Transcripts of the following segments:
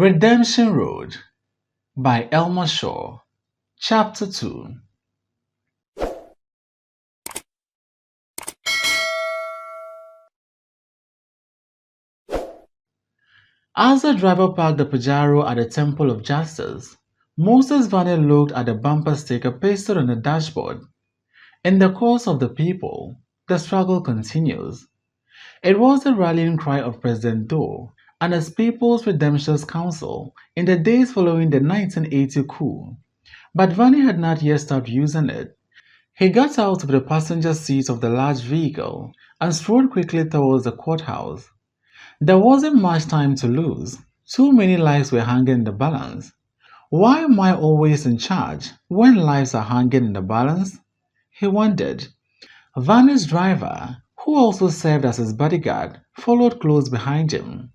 Redemption Road by Elma Shaw, Chapter 2. As the driver parked the Pajero at the Temple of Justice, Moses Vane looked at the bumper sticker pasted on the dashboard. In the cause of the people, the struggle continues. It was the rallying cry of President Doe and his People's Redemption Council in the days following the 1980 coup. But Vane had not yet stopped using it. He got out of the passenger seat of the large vehicle and strode quickly towards the courthouse. There wasn't much time to lose. Too many lives were hanging in the balance. Why am I always in charge when lives are hanging in the balance? He wondered. Van's driver, who also served as his bodyguard, followed close behind him.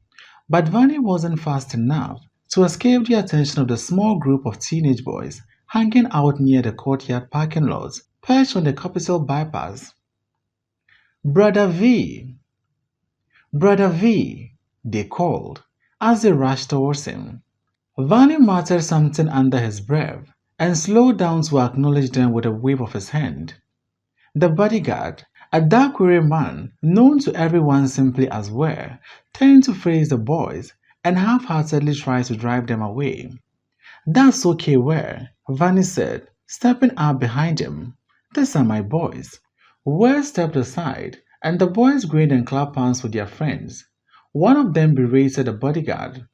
But Vani wasn't fast enough to escape the attention of the small group of teenage boys hanging out near the courtyard parking lot, perched on the Capitol bypass. Brother V! Brother V! They called as they rushed towards him. Vani muttered something under his breath and slowed down to acknowledge them with a wave of his hand. The bodyguard, a dark-haired man known to everyone simply as Ware, turned to face the boys and half-heartedly tried to drive them away. "That's okay, Ware," Vani said, stepping up behind him. "These are my boys." Ware stepped aside, and the boys grinned and clapped hands with their friends. One of them berated the bodyguard.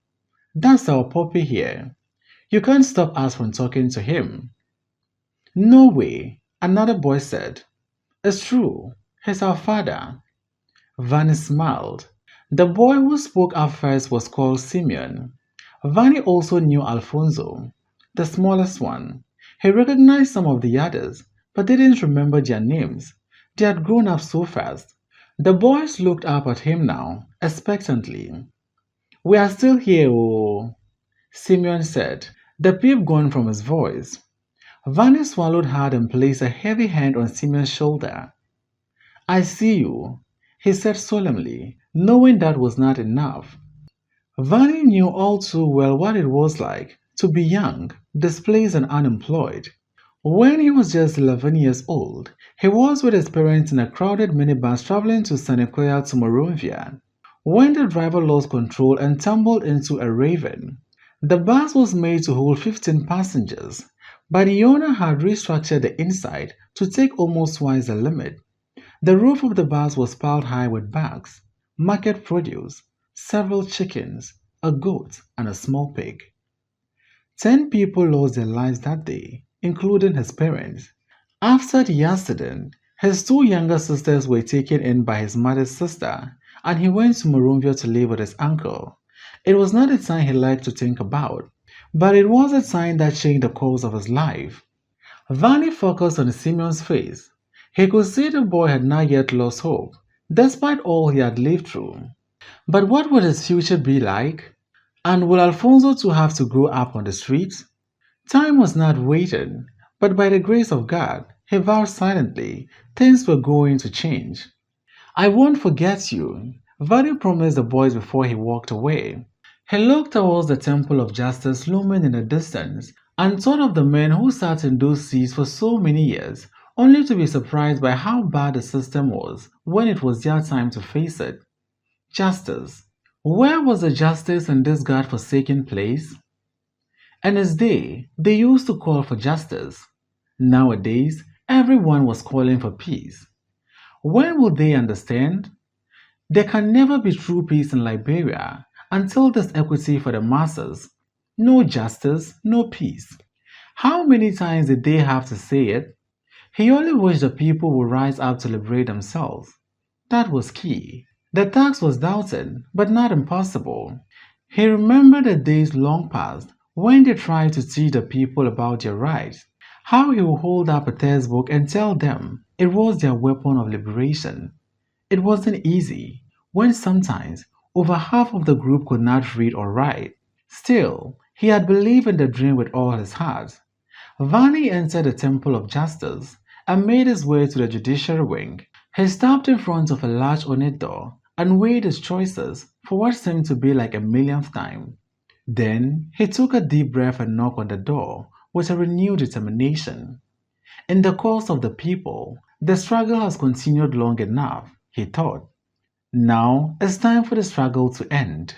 "That's our puppy here. You can't stop us from talking to him." "No way," another boy said. "It's true. He's our father." Vani smiled. The boy who spoke up first was called Simeon. Vani also knew Alfonso, the smallest one. He recognized some of the others, but didn't remember their names. They had grown up so fast. The boys looked up at him now, expectantly. "We are still here, oh," Simeon said, the pep gone from his voice. Vani swallowed hard and placed a heavy hand on Simeon's shoulder. "I see you," he said solemnly, knowing that was not enough. Vani knew all too well what it was like to be young, displaced and unemployed. When he was just 11 years old, he was with his parents in a crowded minibus traveling to Senecoya to Morovia, when the driver lost control and tumbled into a ravine. The bus was made to hold 15 passengers, but the owner had restructured the inside to take almost twice the limit. The roof of the bus was piled high with bags, market produce, several chickens, a goat, and a small pig. 10 people lost their lives that day, including his parents. After the accident, his two younger sisters were taken in by his mother's sister, and he went to Morovia to live with his uncle. It was not a time he liked to think about, but it was a time that changed the course of his life. Vani focused on Simeon's face. He could see the boy had not yet lost hope, despite all he had lived through. But what would his future be like? And will Alfonso too have to grow up on the streets? Time was not waiting, but by the grace of God, he vowed silently, things were going to change. "I won't forget you," Vani promised the boys before he walked away. He looked towards the Temple of Justice looming in the distance and thought of the men who sat in those seats for so many years, only to be surprised by how bad the system was when it was their time to face it. Justice. Where was the justice in this God-forsaken place? In his day, they used to call for justice. Nowadays, everyone was calling for peace. When will they understand? There can never be true peace in Liberia until there's equity for the masses. No justice, no peace. How many times did they have to say it? He only wished the people would rise up to liberate themselves. That was key. The task was doubted, but not impossible. He remembered the days long past when they tried to teach the people about their rights, how he would hold up a textbook and tell them it was their weapon of liberation. It wasn't easy, when sometimes over half of the group could not read or write. Still, he had believed in the dream with all his heart. Vani entered the Temple of Justice and made his way to the judiciary wing. He stopped in front of a large ornate door and weighed his choices for what seemed to be like a millionth time. Then he took a deep breath and knocked on the door with a renewed determination. In the cause of the people, the struggle has continued long enough, he thought. Now it's time for the struggle to end.